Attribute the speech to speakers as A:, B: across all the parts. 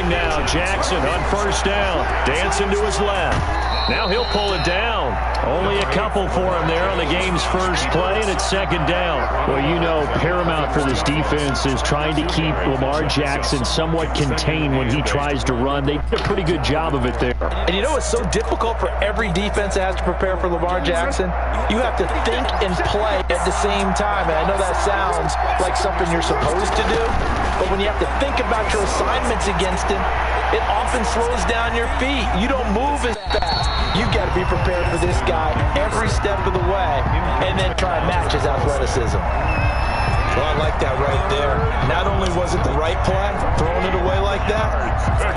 A: Throwing now, Jackson on first down. Dancing to his left. Now he'll pull it down. Only a couple for him there on the game's first play, and it's second down.
B: Well, you know, paramount for this defense is trying to keep Lamar Jackson somewhat contained when he tries to run. They did a pretty good job of it there.
C: And you know it's so difficult for every defense that has to prepare for Lamar Jackson? You have to think and play at the same time. And I know that sounds like something you're supposed to do, but when you have to think about your assignments against him, it often slows down your feet. You don't move as fast. You've got to be prepared for this guy every step of the way and then try and match his athleticism.
D: Well, I like that right there. Not only was it the right play, throwing it away like that,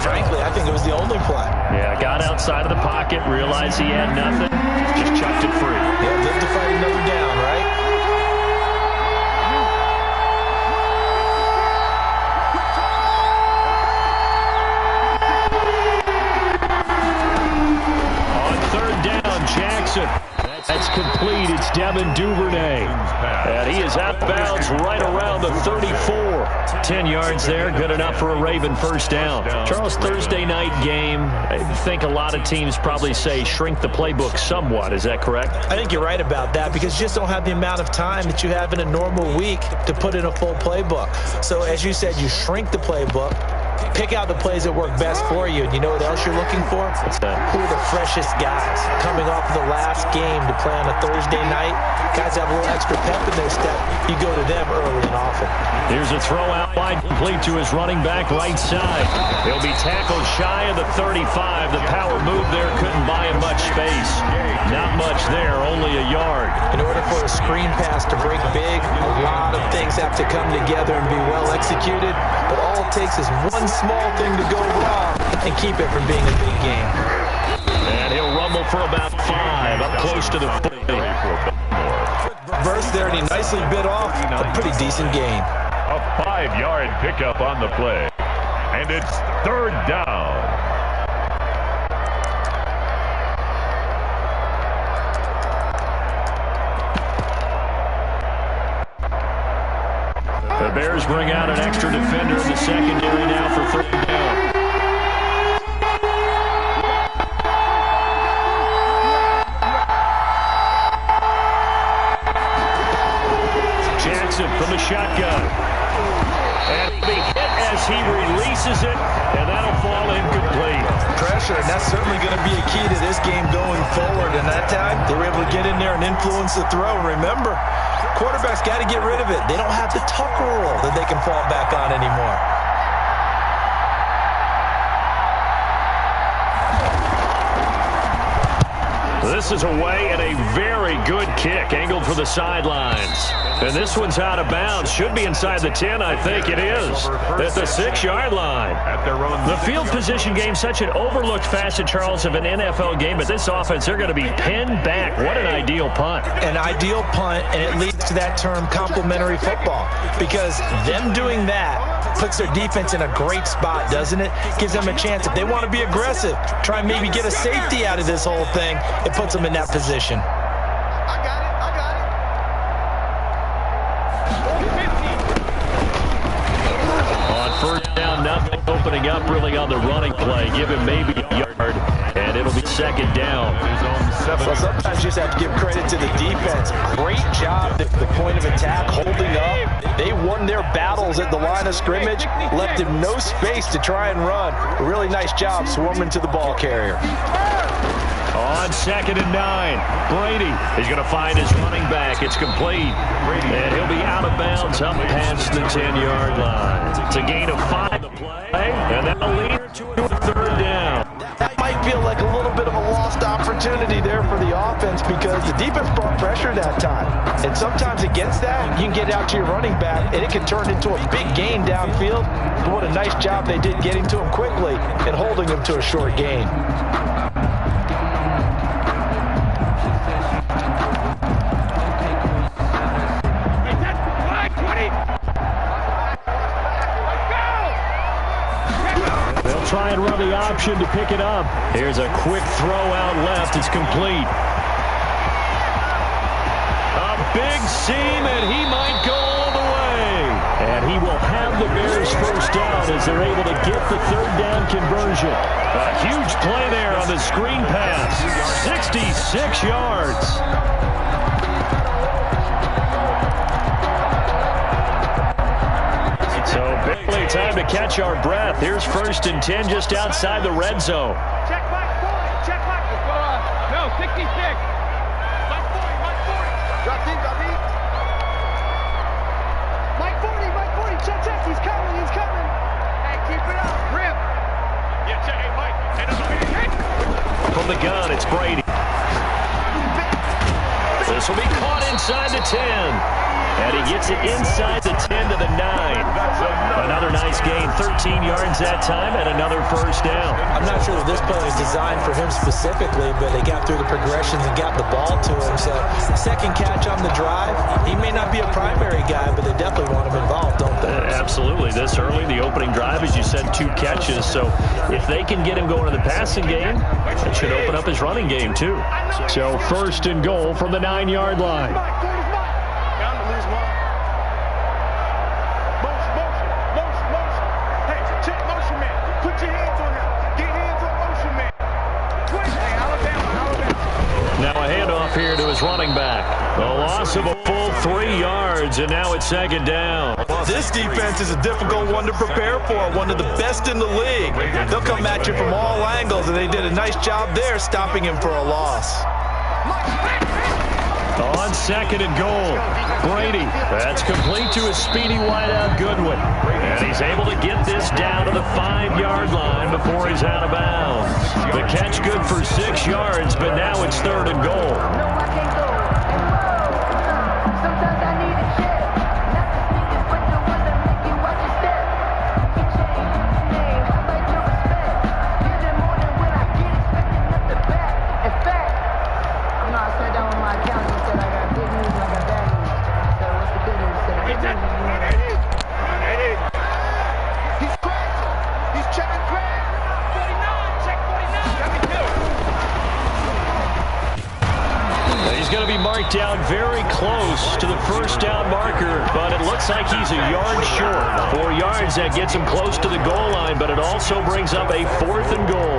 D: frankly, I think it was the only play.
B: Yeah, got outside of the pocket, realized he had nothing, just chucked it free.
D: Yeah, lived to fight another down, right?
B: Jackson. That's complete. It's Devin Duvernay. And he is out of bounds right around the 34. 10 yards there. Good enough for a Raven first down. Charles, Thursday night game, I think a lot of teams probably say shrink the playbook somewhat. Is that correct?
D: I think you're right about that because you just don't have the amount of time that you have in a normal week to put in a full playbook. So as you said, you shrink the playbook. Pick out the plays that work best for you. And you know what else you're looking for? Who are the freshest guys coming off of the last game to play on a Thursday night? Guys have a little extra pep in their step. You go to them early and often.
B: Here's a throw out wide, complete to his running back right side. He'll be tackled shy of the 35. The power move there couldn't buy him much space. Not much there, only a yard.
D: In order for a screen pass to break big, a lot of things have to come together and be well executed. But all it takes is one small thing to go wrong and keep it from being a big game.
B: And he'll rumble for about 5, up close to the 40.
D: Burst there, and he nicely bit off a pretty decent gain.
E: A 5-yard pickup on the play. And it's third down.
B: The Bears bring out an extra defender in the secondary now for third down. Jackson from the shotgun. And he'll be hit as he releases it, and that'll fall incomplete.
D: Pressure, and that's certainly going to be a key to this game going forward. And that time, they were able to get in there and influence the throw. And remember, quarterbacks got to get rid of it. They don't have the tuck rule that they can fall back on anymore.
B: This is away and a very good kick, angled for the sidelines. And this one's out of bounds. Should be inside the 10, I think it is. At the 6-yard line. The field position game, such an overlooked facet, Charles, of an NFL game. But this offense, they're going to be pinned back. What an ideal punt.
D: An ideal punt, and it leads to that term complementary football. Because them doing that puts their defense in a great spot, doesn't it? Gives them a chance. If they want to be aggressive, try and maybe get a safety out of this whole thing, it puts them in that position.
B: On first down, nothing opening up really on the running play. Give him maybe a yard, and it'll be second down.
D: Well, sometimes you just have to give credit to the defense. Great job at the point of attack, holding up. They won their battles at the line of scrimmage, left him no space to try and run. A really nice job swarming to the ball carrier.
B: On 2nd and 9, Brady is going to find his running back. It's complete. And he'll be out of bounds up past the 10-yard line. It's a gain of 5 on the play, and that'll lead to a third down.
D: That might feel like a little bit of a lost opportunity there for the offense because the defense brought pressure that time. And sometimes against that, you can get out to your running back, and it can turn into a big gain downfield. But what a nice job they did getting to him quickly and holding him to a short gain.
B: Try and run the option to pick it up. Here's a quick throw out left. It's complete. A big seam, and he might go all the way. And he will have the Bears first down as
A: they're able to get the third down conversion. A huge play there on the screen pass. 66 yards. So barely time to catch our breath. Here's 1st and 10 just outside the red zone.
F: Check back, check back. No, 66. Mike 40. Drop deep. Mike 40, check. He's coming. Hey, keep it up. Rip. Yeah, check. Hey, Mike.
A: From the gun, it's Brady. This will be caught inside the 10. And he gets it inside the 10 to the 9. Another nice gain, 13 yards that time, and another first down.
D: I'm not sure that this play was designed for him specifically, but they got through the progressions and got the ball to him. So, second catch on the drive. He may not be a primary guy, but they definitely want him involved, don't they?
A: Absolutely. This early, the opening drive, as you said, 2 catches. So, if they can get him going in the passing game, it should open up his running game, too. So, 1st and goal from the 9-yard line. Now a handoff here to his running back. A loss of a full 3 yards, and now it's 2nd down.
C: This defense is a difficult one to prepare for, one of the best in the league. They'll come at you from all angles, and they did a nice job there stopping him for a loss.
A: On 2nd and goal, Brady. That's complete to his speedy wideout Goodwin. And he's able to get this down to the 5-yard line before he's out of bounds. The catch good for 6 yards, but now it's 3rd and goal. Down very close to the first down marker, but it looks like he's a yard short. 4 yards, that gets him close to the goal line, but it also brings up a 4th and goal.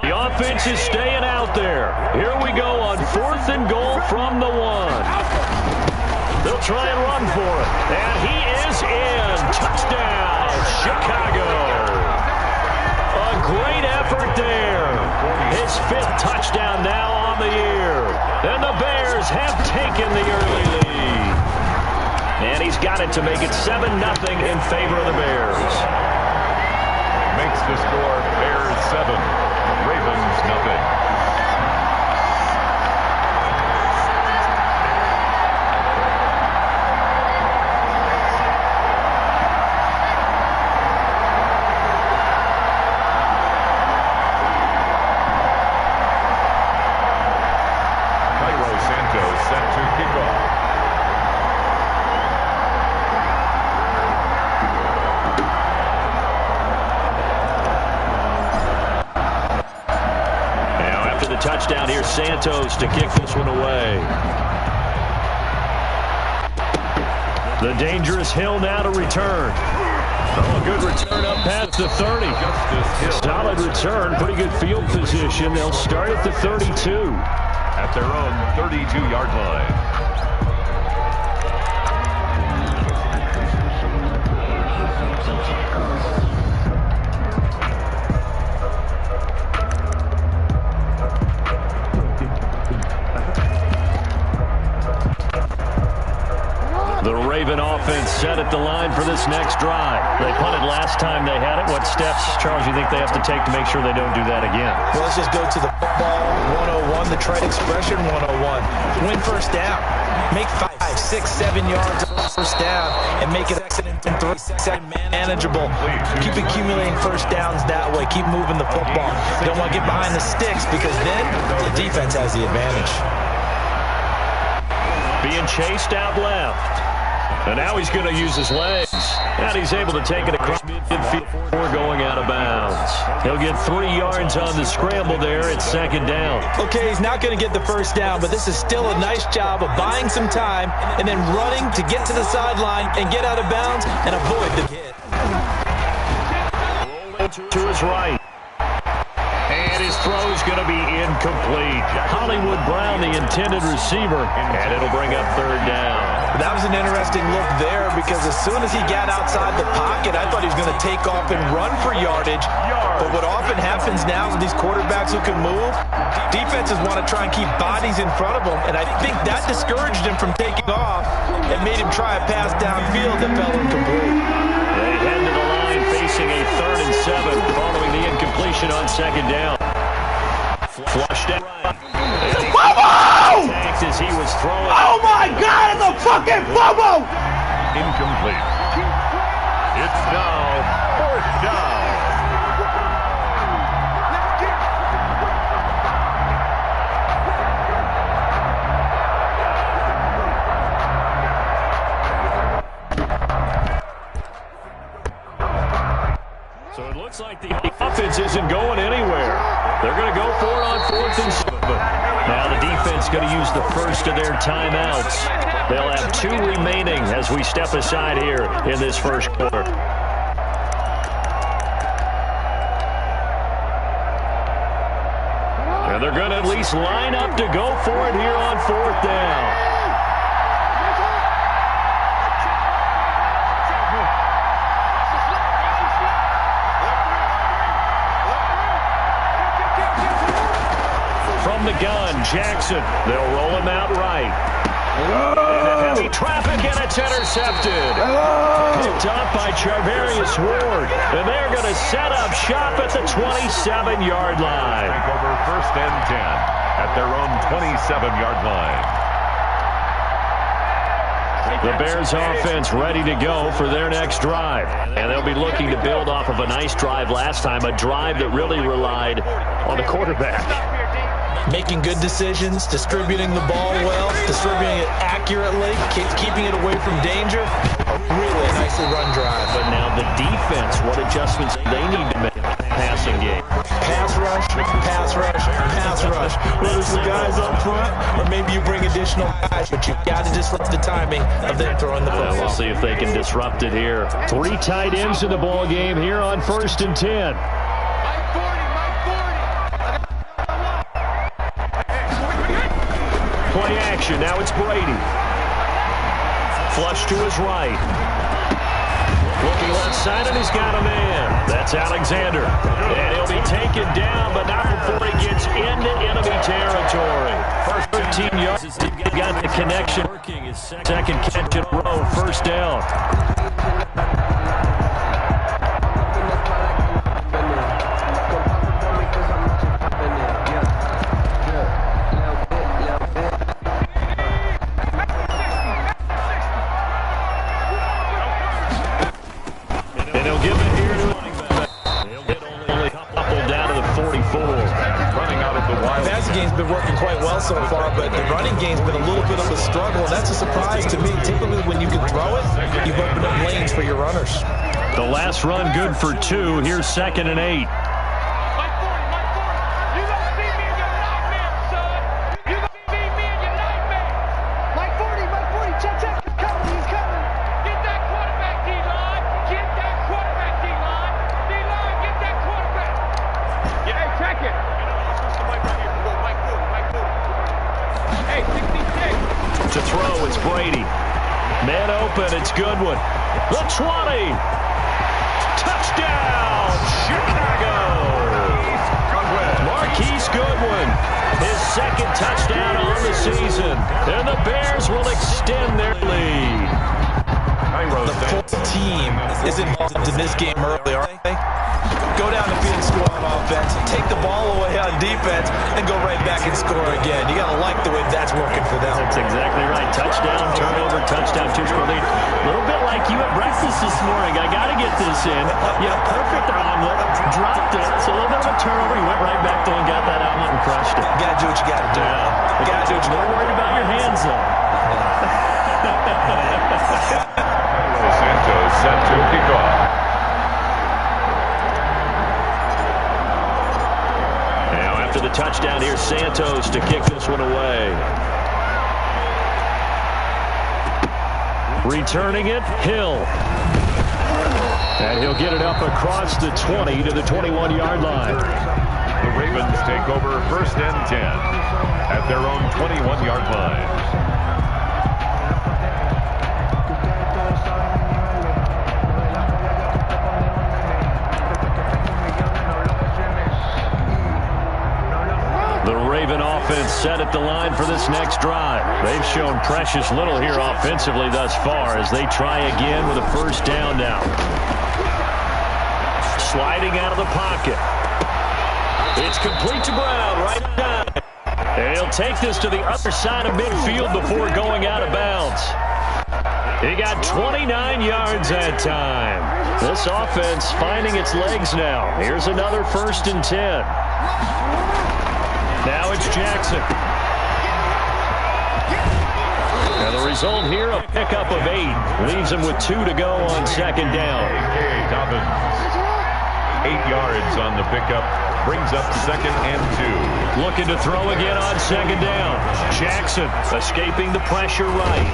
A: The offense is staying out there. Here we go on 4th and goal from the 1. They'll try and run for it. And he is in. Touchdown, Chicago. A great effort there. His 5th touchdown now on the year. And the Bears have taken the early lead. And he's got it to make it 7-0 in favor of the Bears.
E: Makes the score Bears 7, Ravens 0.
A: Touchdown here, Santos to kick this one away. The dangerous Hill now to return. Oh, a good return up past the 30. Solid return, pretty good field position. They'll start at the 32.
E: At their own 32-yard line.
A: Offense set at the line for this next drive. They punted last time they had it. What steps, Charles, you think they have to take to make sure they don't do that again?
D: Well, let's just go to the football 101, the trade expression 101. Win first down. Make 5, 6, 7 yards on first down and make it 2nd and 3 manageable. Keep accumulating first downs that way. Keep moving the football. Don't want to get behind the sticks because then the defense has the advantage.
A: Being chased out left. And now he's going to use his legs. And he's able to take it across midfield before going out of bounds. He'll get 3 yards on the scramble there. It's second down.
D: Okay, he's not going to get the first down, but this is still a nice job of buying some time and then running to get to the sideline and get out of bounds and avoid the hit.
A: To his right. And his throw is going to be incomplete. Hollywood Brown, the intended receiver, and it'll bring up third down.
D: That was an interesting look there because as soon as he got outside the pocket, I thought he was going to take off and run for yardage. But what often happens now with these quarterbacks who can move, defenses want to try and keep bodies in front of them, and I think that discouraged him from taking off and made him try a pass downfield that fell incomplete.
A: They head to the line facing a 3rd and 7 following the incompletion on second down. Flushed out.
F: Fumble!
A: As he was throwing.
F: Oh my God, it's a fucking fumble!
E: Incomplete. It's now 4th down.
A: So it looks like the offense isn't going anywhere. They're going to go for it on 4th and 7. Now the defense going to use the first of their timeouts. They'll have 2 remaining as we step aside here in this first quarter. And they're going to at least line up to go for it here on 4th down. From the gun, Jackson. They'll roll him out right. Heavy traffic, and it's intercepted. Picked up by Charvarius Ward. And they're going to set up shop at the 27-yard line.
E: Take over 1st and 10 at their own 27-yard line.
A: The Bears offense ready to go for their next drive. And they'll be looking to build off of a nice drive last time, a drive that really relied on the quarterback.
D: Making good decisions, distributing the ball well, distributing it accurately, keeping it away from danger. Really a nicely run drive.
A: But now the defense, what adjustments they need to make in the passing game.
D: Pass rush, pass rush, pass rush. Whether it's the guys up front or maybe you bring additional guys, but you've got to disrupt the timing of them throwing the football.
A: We'll see if they can disrupt it here. 3 tight ends in the ball game here on 1st and 10. Play action. Now it's Brady. Flush to his right. Looking left side, and he's got a man. That's Alexander. And he'll be taken down, but not before he gets into enemy territory. First 13 yards. He got the connection. Second catch in a row. First down.
D: Working quite well so far, but the running game's been a little bit of a struggle, and that's a surprise to me. Typically, when you can throw it, you've opened up lanes for your runners.
A: The last run good for 2. Here's 2nd and 8. To throw, it's Brady. Man open, it's Goodwin. The 20. Touchdown, Chicago. Marquise Goodwin, his 2nd touchdown on the season. And the Bears will extend their lead.
D: The full team is involved in this game early, aren't they? Go down the field and score on offense, take the ball away on defense, and go right back and score again. You got to like the way that's working for them.
A: That's exactly right. Touchdown, turnover, touchdown, 2-score lead. A little bit like you at breakfast this morning. I got to get this in. You had a perfect omelet, dropped it. It's a little bit of a turnover. You went right back there and got that omelet and crushed it.
D: You got to do what you got to do.
A: You got to do what you got to do. Worried about your hands, though.
E: Santos set to kick off.
A: Now after the touchdown, here's Santos to kick this one away. Returning it, Hill. And he'll get it up across the 20 to the 21-yard line.
E: The Ravens take over 1st and 10 at their own 21-yard line.
A: The Raven offense set at the line for this next drive. They've shown precious little here offensively thus far as they try again with a 1st down now. Sliding out of the pocket. It's complete to Brown right now. And he'll take this to the other side of midfield before going out of bounds. He got 29 yards that time. This offense finding its legs now. Here's another 1st and 10. Now it's Jackson. Now the result here, a pickup of 8. Leaves him with 2 to go on 2nd down.
E: Dobbins, 8 yards on the pickup. Brings up 2nd and 2.
A: Looking to throw again on 2nd down. Jackson escaping the pressure right.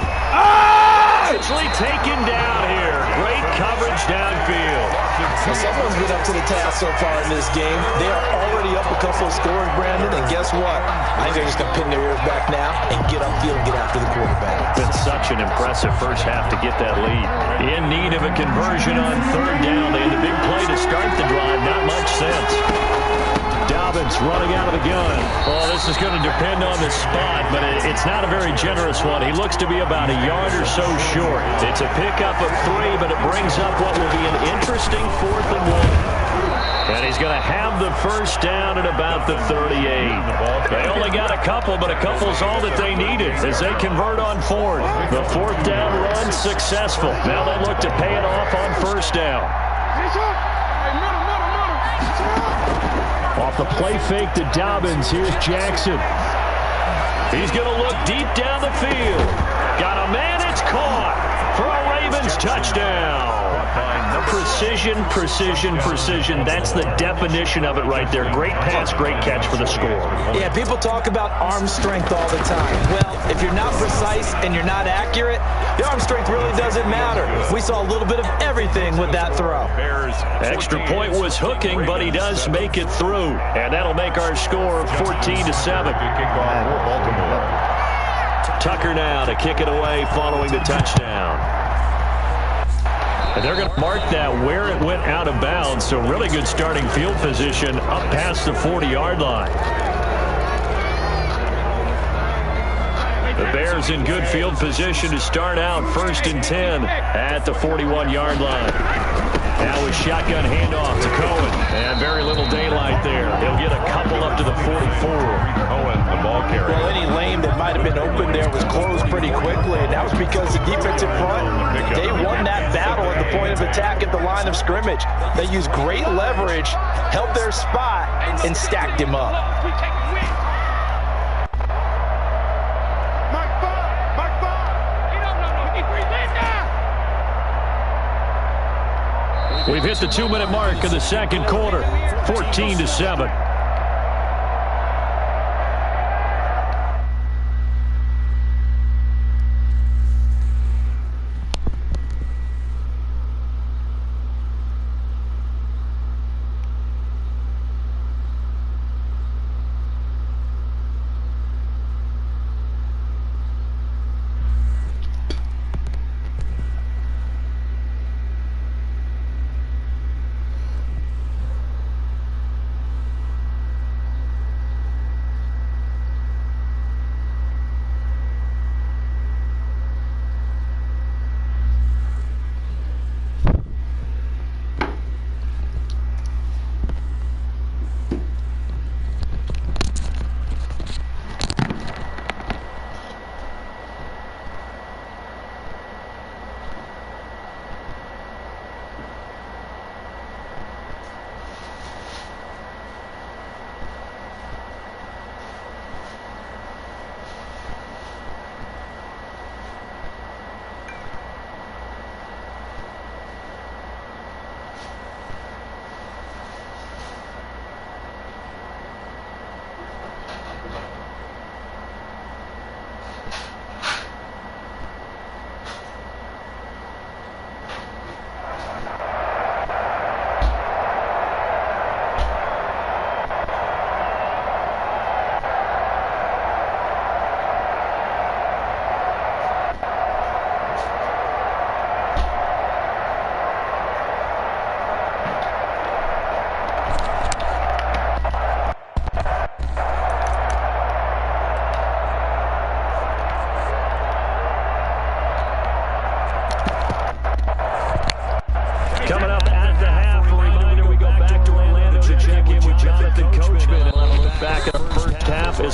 A: Actually taken down here. Great coverage downfield.
C: Well, someone's been up to the task so far in this game. They are already up a couple of scores, Brandon, and guess what? I think they're just going to pin their ears back now and get upfield and get after the quarterback.
A: Been such an impressive first half to get that lead. In need of a conversion on 3rd down. They had the big play to start the drive. Not much sense. Dobbins running out of the gun. Oh, this is going to depend on the spot, but it's not a very generous one. He looks to be about a yard or so short. It's a pickup of 3, but it brings up what will be an interesting 4th and 1. And he's going to have the 1st down at about the 38. They only got a couple, but a couple's all that they needed as they convert on 4th. The 4th down run successful. Now they look to pay it off on 1st down. Off the play fake to Dobbins, here's Jackson. He's going to look deep down the field. Got a man, it's caught for a Ravens touchdown. Precision, precision, precision. That's the definition of it right there. Great pass, great catch for the score.
C: Yeah, people talk about arm strength all the time. Well, if you're not precise and you're not accurate, the arm strength really doesn't matter. We saw a little bit of everything with that throw.
A: Extra point was hooking, but he does make it through. And that'll make our score 14-7. Tucker now to kick it away following the touchdown. And they're going to mark that where it went out of bounds. So really good starting field position up past the 40-yard line. The Bears in good field position to start out 1st and 10 at the 41-yard line. Now with shotgun handoff to Cohen. And very little daylight there. He'll get a couple up to the 44.
E: Cohen, the ball carrier.
C: Well, any lane that might have been open there was closed pretty quickly, and that was because the defensive front, they won that battle at the point of attack at the line of scrimmage. They used great leverage, held their spot, and stacked him up.
A: We've hit the 2-minute mark of the 2nd quarter, 14-7.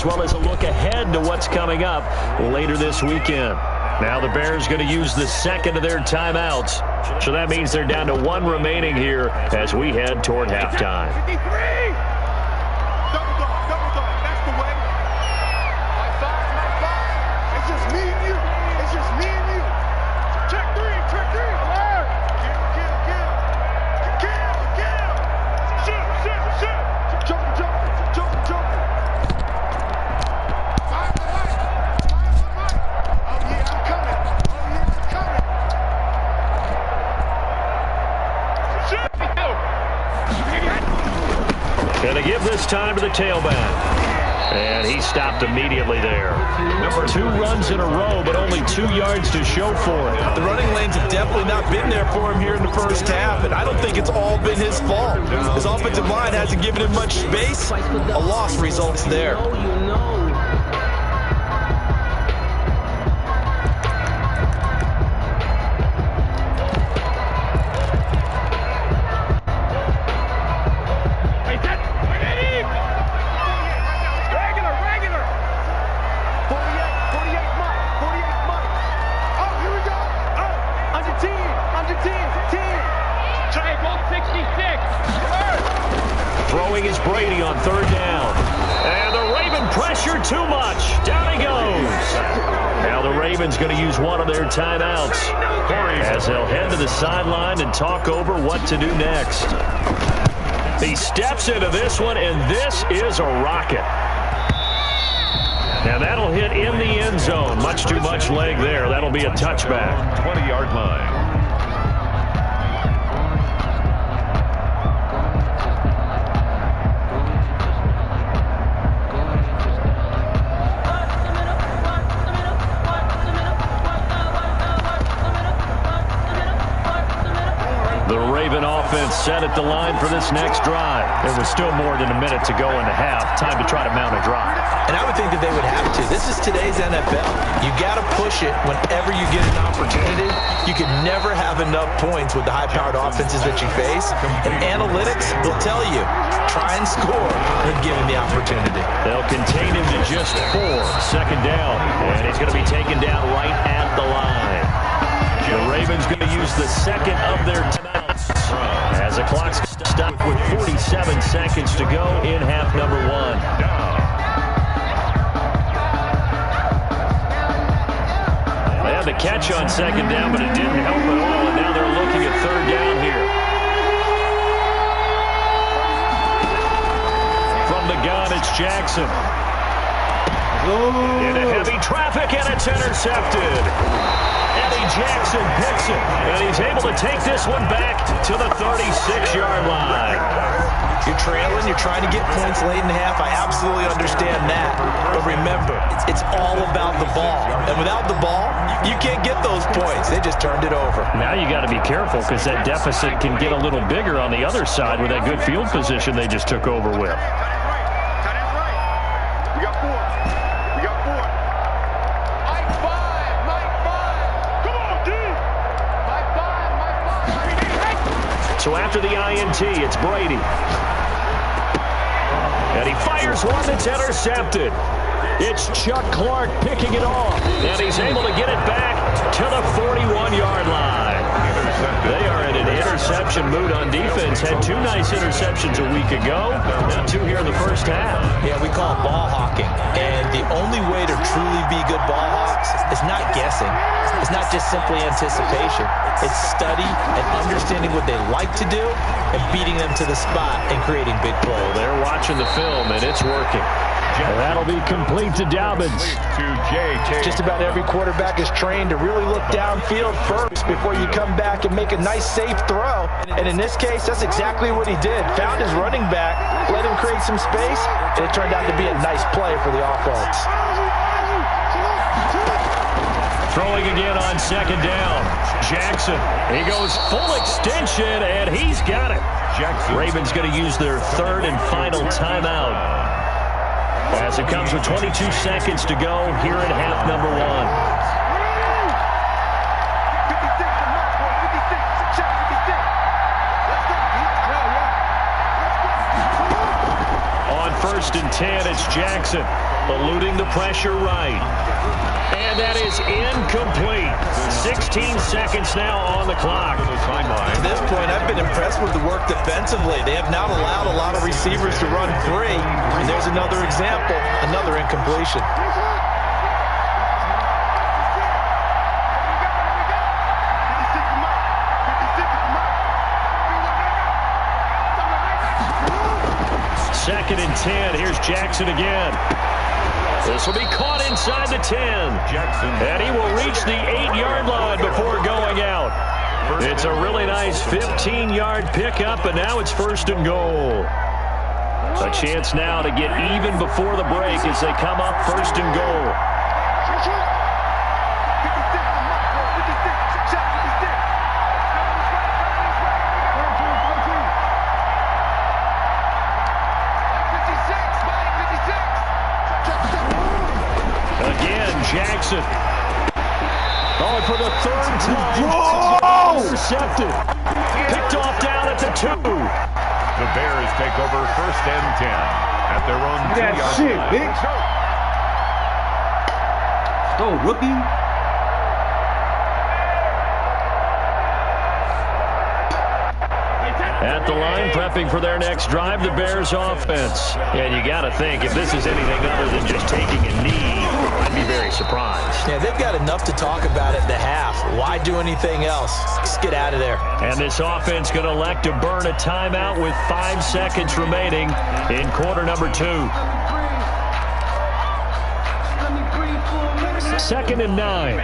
A: as well as a look ahead to what's coming up later this weekend. Now the Bears going to use the second of their timeouts. So that means they're down to one remaining here as we head toward halftime.
F: 53! Double dog. That's the way. High five. It's just me and you. It's just me and you. Check three. Alert. Kill. Shoot. Jump. Fire the light. Oh yeah, I'm coming.
A: And they give this time to the tailback. And he stopped immediately there. Number 2 runs in a row, but only 2 yards to show for it.
C: The running lanes have definitely not been there for him here in the first half, and I don't think it's all been his fault. His offensive line hasn't given him much space. A loss results there.
A: Throwing is Brady on 3rd down. And the Raven pressure too much. Down he goes. Now the Ravens going to use one of their timeouts as they'll head to the sideline and talk over what to do next. He steps into this one, and this is a rocket. Now that'll hit in the end zone. Much too much leg there. That'll be a touchback.
E: 20-yard line.
A: Set at the line for this next drive. There was still more than a minute to go in the half. Time to try to mount a drive.
C: And I would think that they would have to. This is today's NFL. You got to push it whenever you get an opportunity. You can never have enough points with the high-powered offenses that you face. And analytics will tell you, try and score when given the opportunity.
A: They'll contain him to just 4. 2nd down. And he's going to be taken down right at the line. The Ravens going to use the second of their timeouts as the clock's stopped with 47 seconds to go in half number 1. They had the catch on 2nd down, but it didn't help at all, and now they're looking at 3rd down here. From the gun, it's Jackson. Into heavy traffic, and it's intercepted. Jackson picks it, and he's able to take this one back to the 36-yard line.
C: You're trailing, you're trying to get points late in the half. I absolutely understand that. But remember, it's all about the ball. And without the ball, you can't get those points. They just turned it over.
A: Now you got to be careful because that deficit can get a little bigger on the other side with that good field position they just took over with. So after the INT, it's Brady. And he fires one that's intercepted. It's Chuck Clark picking it off. And he's able to get it back to the 41-yard line. They are in an interception mood on defense. Had 2 nice interceptions a week ago. Now 2 here in the first half.
C: Yeah, we call it ball hawking. And the only way to truly be good ball hawks is not guessing. It's not just simply anticipation. It's study and understanding what they like to do and beating them to the spot and creating big plays.
A: Well, they're watching the film, and it's working. And that'll be complete to Dobbins.
C: Just about every quarterback is trained to really look downfield first before you come back and make a nice, safe throw. And in this case, that's exactly what he did. Found his running back, let him create some space, and it turned out to be a nice play for the offense.
A: Throwing again on 2nd down. Jackson, he goes full extension, and he's got it. Ravens going to use their 3rd and final timeout as it comes with 22 seconds to go here in half number 1. On 1st and 10, it's Jackson. eluding the pressure right. And that is incomplete. 16 seconds now on the clock.
C: To this point, I've been impressed with the work defensively. They have not allowed a lot of receivers to run free. And there's another example, another incompletion.
A: Second and 10. Here's Jackson again. This will be caught inside the 10.
E: Jackson.
A: And he will reach the 8-yard line before going out. It's a really nice 15-yard pickup, and now it's first and goal. A chance now to get even before the break as they come up first and goal. Jackson. Oh, for the third time. Intercepted. Picked off down at the 2.
E: The Bears take over first and 10 at their own 2-yard
F: shit,
E: line.
F: bitch.
G: Oh, rookie.
A: At the line, prepping for their next drive, the Bears offense. And you got to think, if this is anything other than just taking a knee, I'd be very surprised.
C: Yeah, they've got enough to talk about at the half. Why do anything else? Just get out of there.
A: And this offense going to elect to burn a timeout with 5 seconds remaining in quarter number 2. Second and 9.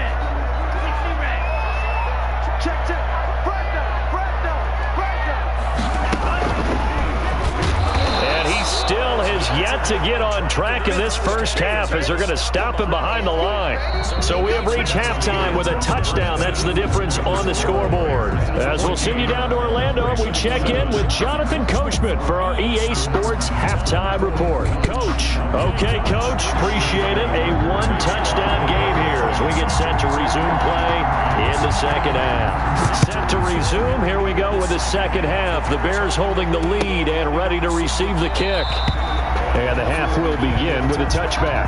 A: Still has yet to get on track in this first half as they're going to stop him behind the line. So we have reached halftime with a touchdown. That's the difference on the scoreboard. As we'll send you down to Orlando, we check in with Jonathan Coachman for our EA Sports Halftime Report. Coach. Okay, Coach. Appreciate it. A 1-touchdown game here as we get set to resume play in the second half. Set to resume. Here we go with the second half. The Bears holding the lead and ready to receive the kick. And the half will begin with a touchback.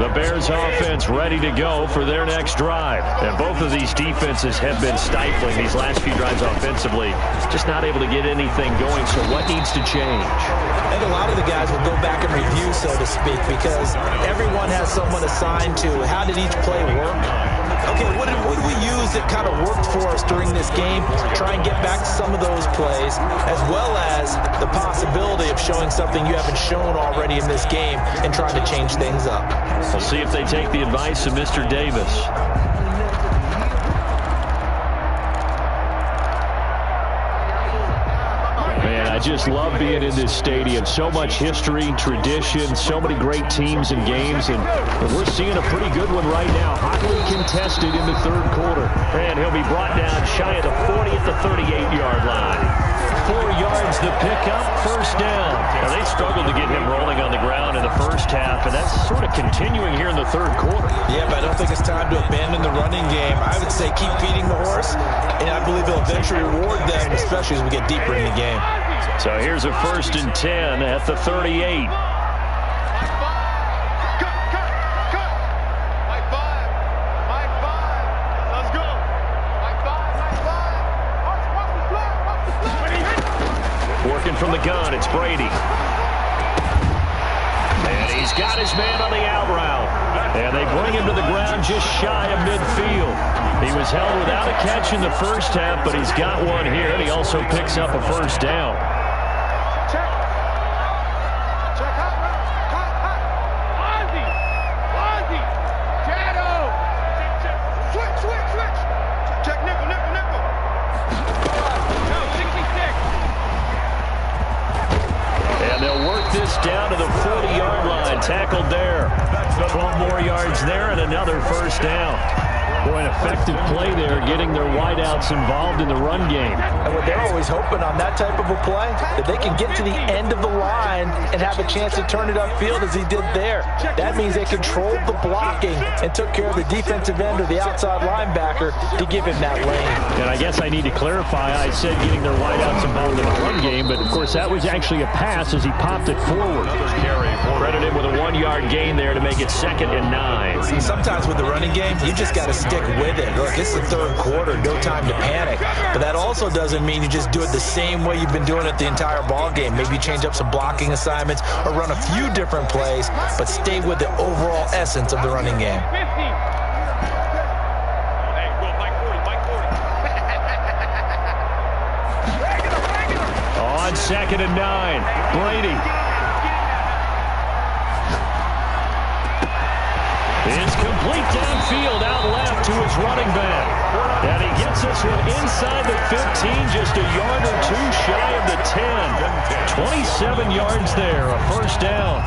A: The Bears offense ready to go for their next drive. And both of these defenses have been stifling these last few drives offensively. Just not able to get anything going. So what needs to change?
C: I think a lot of the guys will go back and review, so to speak, because everyone has someone assigned to how did each play work. Okay, what did we use that kind of worked for us during this game? Try and get back to some of those plays, as well as the possibility of showing something you haven't shown already in this game and trying to change things up.
A: We'll see if they take the advice of Mr. Davis. Man, I just love being in this stadium. So much history, tradition, so many great teams and games, and we're seeing a pretty good one right now. Hotly contested in the third quarter. And he'll be brought down shy of the 40 at the 38-yard line. 4 yards the pickup, first down. Now, they struggled to get him rolling on the ground in the first half, and that's sort of continuing here in the third quarter.
C: Yeah, but I don't think it's time to abandon the running game. I would say keep feeding the horse, and I believe they'll eventually reward them, especially as we get deeper in the game.
A: So here's a first and 10 at the 38. Working from the gun, it's Brady. And he's got his man on the out route. And they bring him to the ground just shy of midfield. He was held without a catch in the first half, but he's got one here, and he also picks up a first down. Down to the 40-yard line, tackled there. 12 more yards there and another first down. Boy, an effective play there, getting their wideouts involved in the run game.
D: And what they're always hoping on that type of a play, that they can get to the end of the line and have a chance to turn it upfield as he did there. That means they controlled the blocking and took care of the defensive end or the outside linebacker to give him that lane.
A: And I guess I need to clarify, I said getting their wideouts involved in the run game, but of course that was actually a pass as he popped it forward. Credit him with a 1-yard gain there to make it 2nd and 9.
D: See, sometimes with the running game, you just got to stick with it. Look, it's the third quarter, no time to panic. But that also doesn't mean you just do it the same way you've been doing it the entire ball game. Maybe change up some blocking assignments or run a few different plays, but stay with the overall essence of the running game.
A: On 2nd and 9, Brady. It's complete downfield, out left to his running back. And he gets this one inside the 15, just a yard or two shy of the 10. 27 yards there, a first down.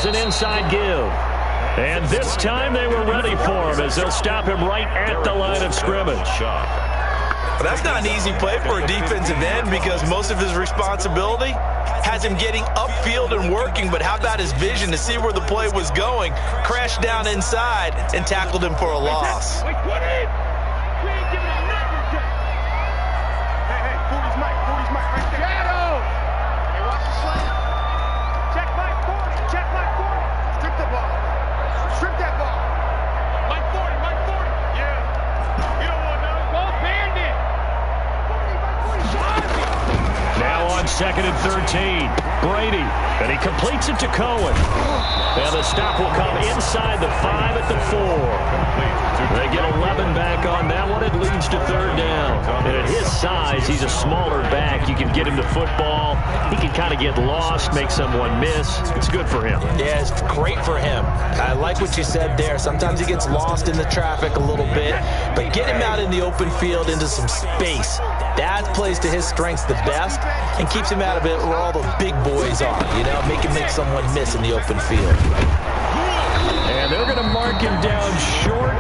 A: Inside give. And this time they were ready for him as they'll stop him right at the line of scrimmage.
D: Well, that's not an easy play for a defensive end because most of his responsibility has him getting upfield and working, but how about his vision to see where the play was going, crashed down inside, and tackled him for a loss.
A: Second and 13, Brady, and he completes it to Cohen. And the stop will come inside the 5 at the 4. They get 11 back on that one. It leads to 3rd down. And at his size, he's a smaller back. You can get him to football. He can kind of get lost, make someone miss. It's good for him.
D: Yeah, it's great for him. I like what you said there. Sometimes he gets lost in the traffic a little bit, but get him out in the open field into some space. That plays to his strengths the best and keeps him out of it where all the big boys are, you know, make him make someone miss in the open field.
A: And they're going to mark him down short,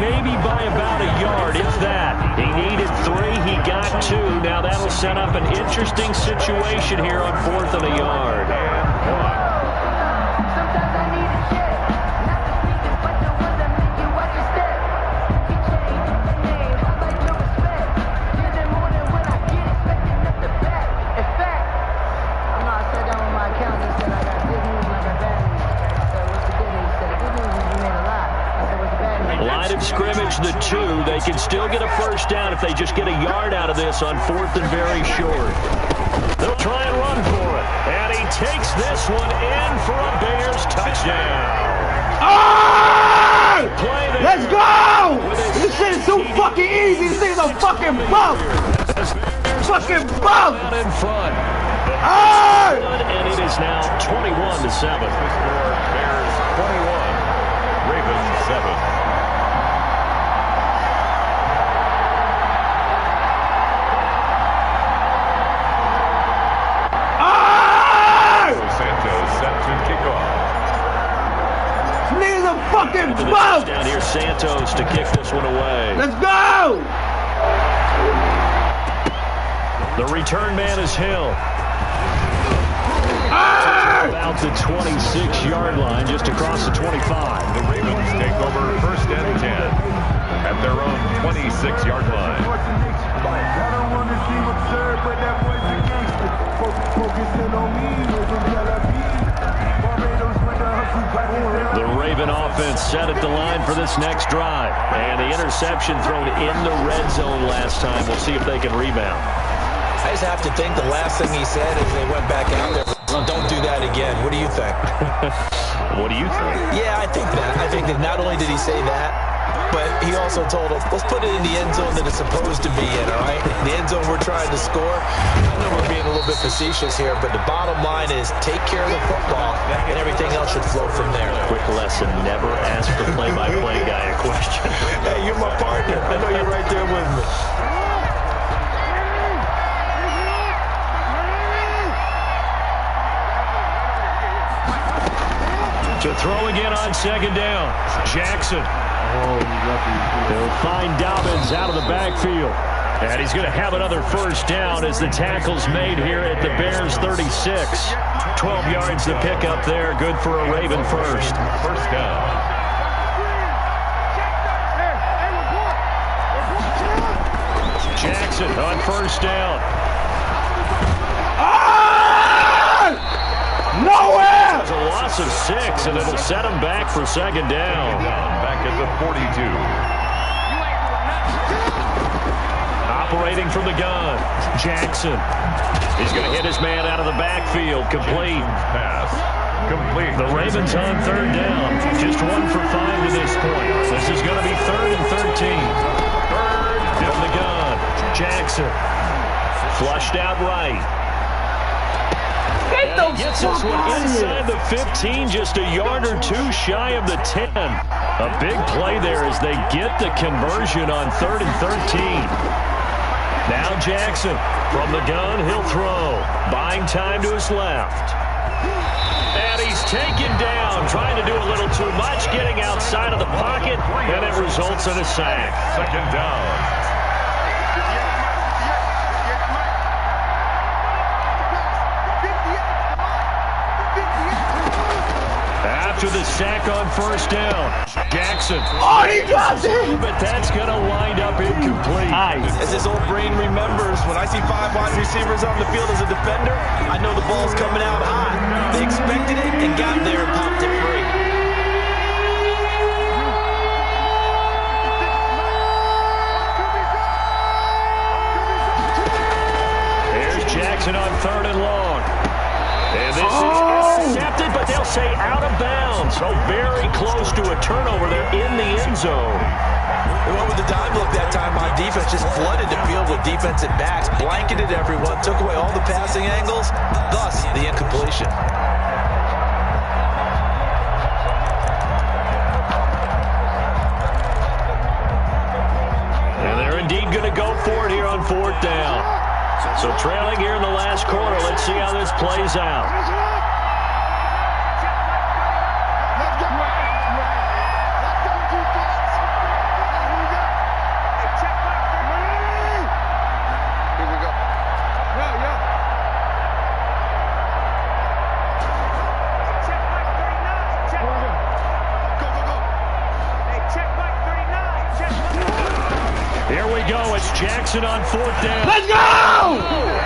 A: maybe by about a yard, if that. He needed 3, he got 2. Now that'll set up an interesting situation here on 4th and a yard. Scrimmage the 2. They can still get a first down if they just get a yard out of this on 4th and very short. They'll try and run for it. And he takes this one in for a Bears touchdown.
H: Oh! Let's go! This shit is so fucking easy. This thing's a fucking bump. Fucking bump.
A: In front.
H: Oh!
A: And it is now 21-7.
E: Bears 21, Ravens 7.
H: Fucking bump!
A: Down here, Santos to kick this one away.
H: Let's go!
A: The return man is Hill. About the 26-yard line, just across the 25.
E: The Ravens take over 1st and 10 at their own 26-yard line.
F: I don't want to seem absurd, but that was the gangster. Focusing on me,
A: the Raven offense set at the line for this next drive. And the interception thrown in the red zone last time. We'll see if they can rebound.
D: I just have to think the last thing he said as they went back out there, don't do that again. What do you think?
B: What do you think?
D: Yeah, I think that. I think that not only did he say that, but he also told us, let's put it in the end zone that it's supposed to be in, all right? The end zone we're trying to score. I know we're being a little bit facetious here, but the bottom line is take care of the football, and everything else should flow from there.
B: Quick lesson, never ask the play-by-play guy a question.
D: Hey, you're my partner. I know you're right there with me.
B: To throw again on second down. Jackson. They'll find Dobbins out of the backfield. And he's going to have another first down as the tackle's made here at the Bears 36. 12 yards to pick up there. Good for a Raven first.
E: First down.
B: Jackson on first down.
H: Nowhere!
B: There's a loss of 6, and it'll set him back for second down.
E: Back at the 42.
B: Operating from the gun, Jackson. He's going to hit his man out of the backfield. Complete.
E: Pass. Complete.
B: The Ravens on third down. Just 1 for 5 to this point. This is going to be 3rd and 13. Third from the gun, Jackson. Flushed out right. Gets this one inside the 15, just a yard or 2 shy of the 10. A big play there as they get the conversion on 3rd and 13. Now Jackson from the gun, he'll throw. Buying time to his left. And he's taken down, trying to do a little too much, getting outside of the pocket, and it results in a sack.
E: Second down.
B: After the sack on first down, Jackson.
H: Oh, he dropped it!
B: But that's going to wind up incomplete.
C: As his old brain remembers, when I see 5 wide receivers on the field as a defender, I know the ball's coming out high. They expected it and got there and popped it free.
B: There's Jackson on 3rd and long. And this is intercepted, but they'll say out of bounds. So very close to a turnover there in the end zone.
C: They went with the dime look that time on defense, just flooded the field with defensive backs, blanketed everyone, took away all the passing angles, thus the incompletion.
B: And they're indeed going to go for it here on 4th down. So trailing here in the last quarter. Let's see how this plays out. Here we go. It's Jackson on 4th down.
H: Let's go!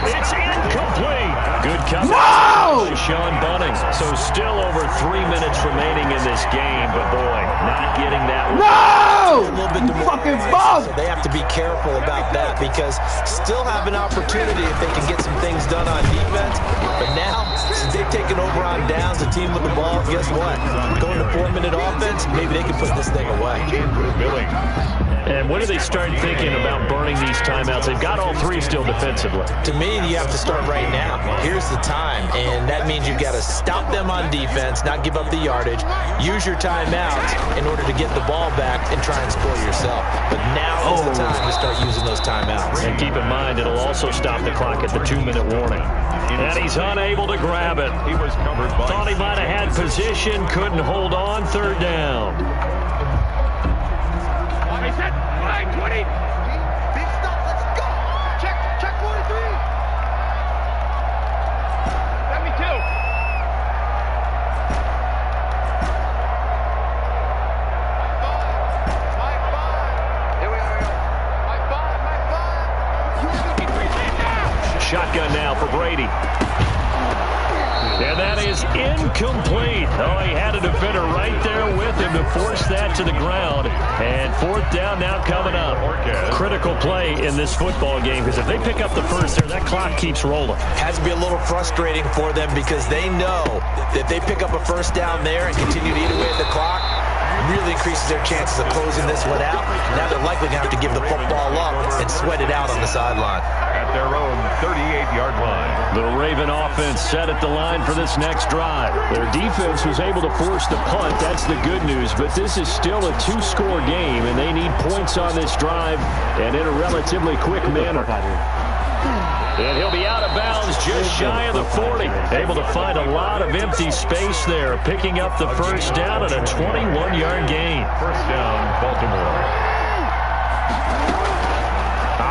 B: It's incomplete. Good coverage by Sean Bunning. So still over 3 minutes remaining in this game, but boy, not getting that one.
H: No!
D: A little bit
H: Fucking bum!
D: So they have to be careful about that because still have an opportunity if they can get some things done on defense. But now, since they've taken over on downs, the team with the ball, guess what? Going to 4-minute offense, maybe they can put this thing away.
E: Billing.
B: And when do they start thinking about burning these timeouts? They've got all 3 still defensively.
D: To me, you have to start right now. Here's the time, and that means you've got to stop them on defense, not give up the yardage, use your timeouts in order to get the ball back and try and score yourself. But now is the time to start using those timeouts.
B: And keep in mind, it'll also stop the clock at the 2-minute warning. And he's unable to grab it.
E: He was covered by.
B: Thought he might have had position, couldn't hold on, 3rd down.
F: He said, 20. Big stop, let's go. Check 43. Let me too. My five. Here we are. My five.
B: Shotgun now for Brady.
A: And that is incomplete. Oh, he had a defender right there with him to force that to the ground. And fourth down now coming up. Critical play in this football game, because if they pick up the first there, that clock keeps rolling.
C: Has to be a little frustrating for them because they know that they pick up a first down there and continue to eat away at the clock, really increases their chances of closing this one out. Now they're likely going to have to give the football up and sweat it out on the sideline.
E: At their own 38-yard line.
A: The Raven offense set at the line for this next drive. Their defense was able to force the punt. That's the good news. But this is still a two-score game, and they need points on this drive and in a relatively quick manner. And he'll be out of bounds just shy of the 40. Able to find a lot of empty space there, picking up the first down at a 21-yard gain.
E: First down, Baltimore.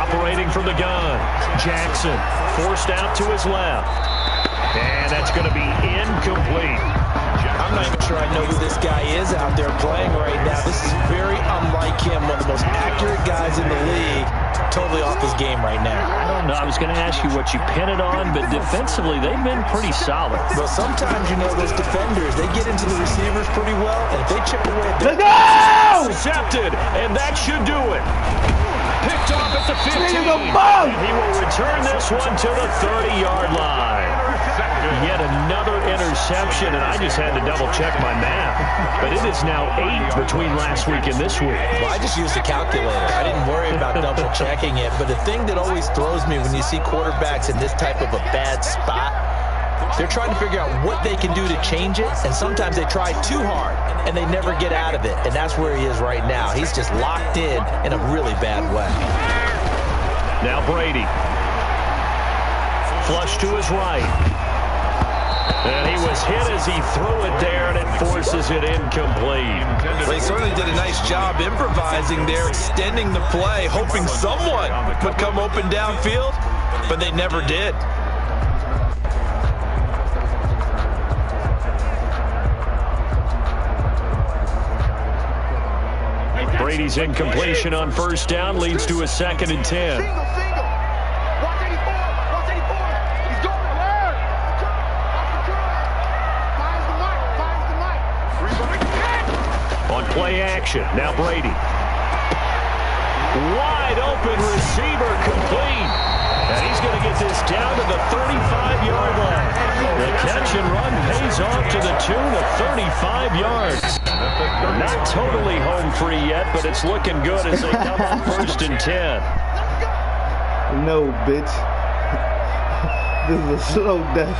A: Operating from the gun, Jackson forced out to his left. And that's going to be incomplete.
C: I'm not even sure I know who this guy is out there playing right now. This is very unlike him, one of the most accurate guys in the league. Totally off his game right now.
A: I don't know. I was going to ask you what you pin it on, but defensively, they've been pretty solid.
C: Well, sometimes, you know, those defenders, they get into the receivers pretty well, and if they chip away at
H: Let's go!
A: Intercepted, and that should do it. Picked off at the 15.
H: And
A: he will return this one to the 30-yard line. Yet another interception, and I just had to double-check my math. But it is now 8 between last week and this week.
C: Well, I just used a calculator. I didn't worry about double-checking it. But the thing that always throws me when you see quarterbacks in this type of a bad spot, they're trying to figure out what they can do to change it, and sometimes they try too hard, and they never get out of it, and that's where he is right now. He's just locked in a really bad way.
A: Now Brady. Flush to his right. And he was hit as he threw it there, and it forces it incomplete.
C: Well, he certainly did a nice job improvising there, extending the play, hoping someone would come open downfield, but they never did.
A: Brady's incompletion on first down leads to a 2nd and 10.
F: Watch 84. Watch 84. He's going alert. Finds the mic.
A: On play action, now Brady. Wide open receiver complete. And he's going to get this down to the 35-yard line. The catch and run pays off to the tune of 35 yards. Not totally home free yet, but it's looking good as they come on 1st and 10.
H: No, bitch. This is a slow death.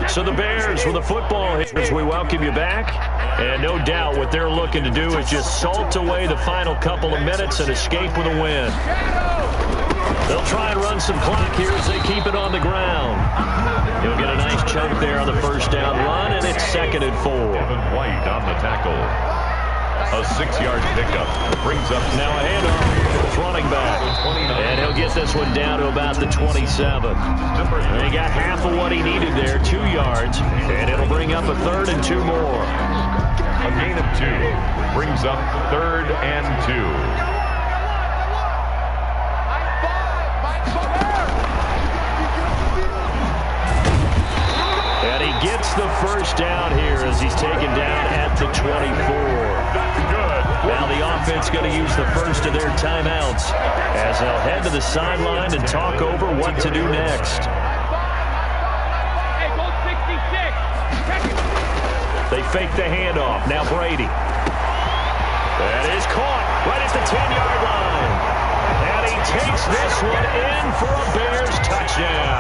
A: So the Bears with the football as we welcome you back. And no doubt what they're looking to do is just salt away the final couple of minutes and escape with a win. They'll try and run some clock here as they keep it on the ground. He'll get a nice chunk there on the first down run, and it's 2nd and 4.
E: White on the tackle. A 6-yard pickup brings up
A: now a handoff. It's running back. And he'll get this one down to about the 27. He got half of what he needed there, 2 yards. And it'll bring up a 3rd and 2 more.
E: A gain of 2 brings up 3rd and 2.
A: And he gets the first down here as he's taken down at the 24. Now the offense going to use the first of their timeouts as they'll head to the sideline and talk over what to do next. They fake the handoff. Now Brady. That is caught right at the 10-yard line. And he takes this one in for a Bears touchdown.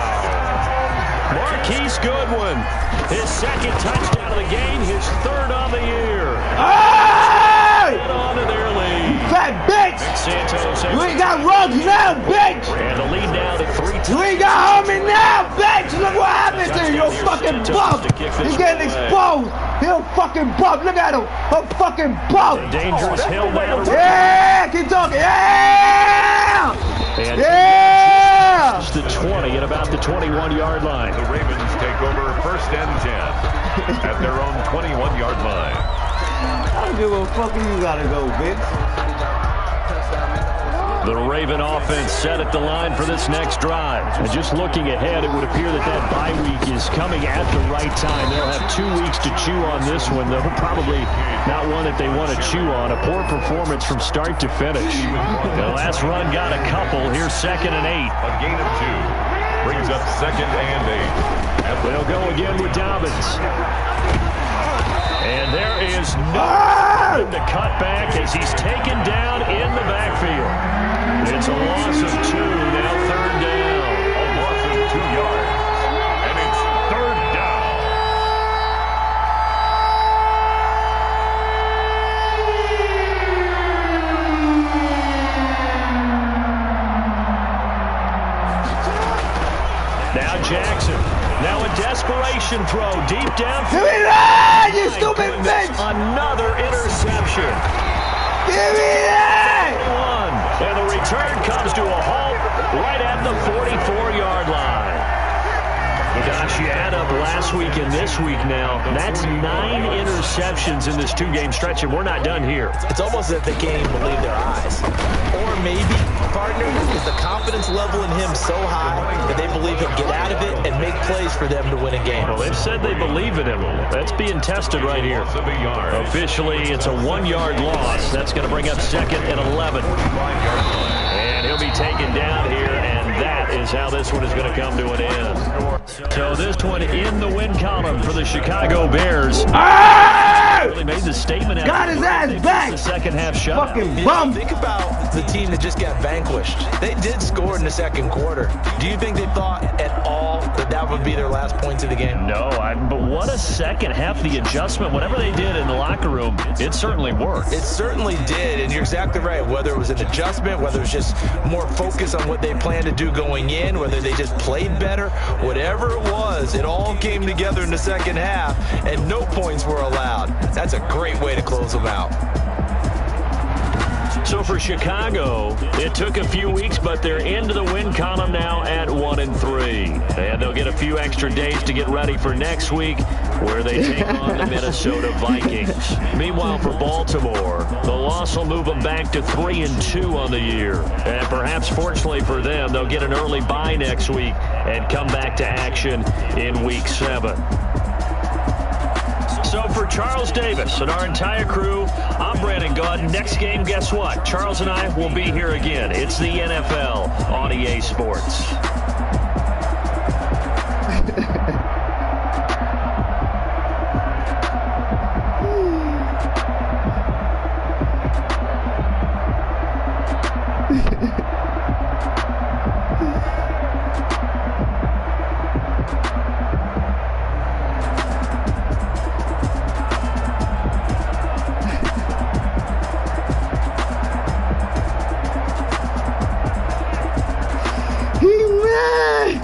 A: Marquise Goodwin, his 2nd touchdown of the game, his 3rd on the year.
H: Hey!
A: Get on to their lead.
H: Fat bitch!
A: Santos.
H: You ain't got rugs now, bitch!
A: And the lead now to 3 touchdowns.
H: You ain't got homie now, bitch! Look what happened to you, you fucking bump! He's getting exposed! He'll fucking bump! Look at him! A fucking bump!
A: Dangerous hill now.
H: Yeah! Keep talking! Yeah!
A: And
H: Yeah!
A: it's the 20 at about the 21-yard line.
E: The Ravens take over 1st and 10 at their own 21-yard line.
H: I don't give a fuck where you gotta go, bitch.
A: The Raven offense set at the line for this next drive. And just looking ahead, it would appear that that bye week is coming at the right time. They'll have 2 weeks to chew on this one, though. Probably not one that they want to chew on. A poor performance from start to finish. The last run got a couple. Here's 2nd and 8.
E: A gain of 2. Brings up 2nd and 8.
A: They'll go again with Dobbins. And there is no time to cut back as he's taken down in the backfield. It's a loss of 2, now 3rd down.
E: A loss of 2 yards. And it's 3rd down.
A: Now Jackson. Now a desperation throw deep down.
H: Give me that, you stupid bitch!
A: Another interception.
H: Give me that!
A: And the return comes to a halt right at the 44-yard line. Gosh, you add up last week and this week now. That's 9 interceptions in this 2-game stretch, and we're not done here.
C: It's almost as if they can't even believe their eyes. Or maybe, partner, is the confidence level in him so high that they believe he'll get out of it and make plays for them to win a game.
A: Well, they've said they believe in him. That's being tested right here. Officially, it's a 1-yard loss. That's going to bring up 2nd and 11. And he'll be taken down here, and that is how this one is going to come to an end. So this one in the win column for the Chicago Bears. Really made the statement.
H: Got his ass back.
A: The second half shot.
H: Fucking bum.
C: Think about the team that just got vanquished. They did score in the 2nd quarter. Do you think they thought at all that that would be their last points of the game?
A: No, but what a second half. The adjustment, whatever they did in the locker room, it certainly worked.
C: It certainly did, and you're exactly right. Whether it was an adjustment, whether it was just more focus on what they planned to do going in, whether they just played better, whatever it was, it all came together in the second half, and no points were allowed. That's a great way to close them out.
A: So for Chicago, it took a few weeks, but they're into the win column now at 1-3. And they'll get a few extra days to get ready for next week, where they take on the Minnesota Vikings. Meanwhile, for Baltimore, the loss will move them back to 3-2 on the year. And perhaps fortunately for them, they'll get an early bye next week and come back to action in Week 7. So for Charles Davis and our entire crew, I'm Brandon Gaudin. Next game, guess what? Charles and I will be here again. It's the NFL on EA Sports.
H: He ran!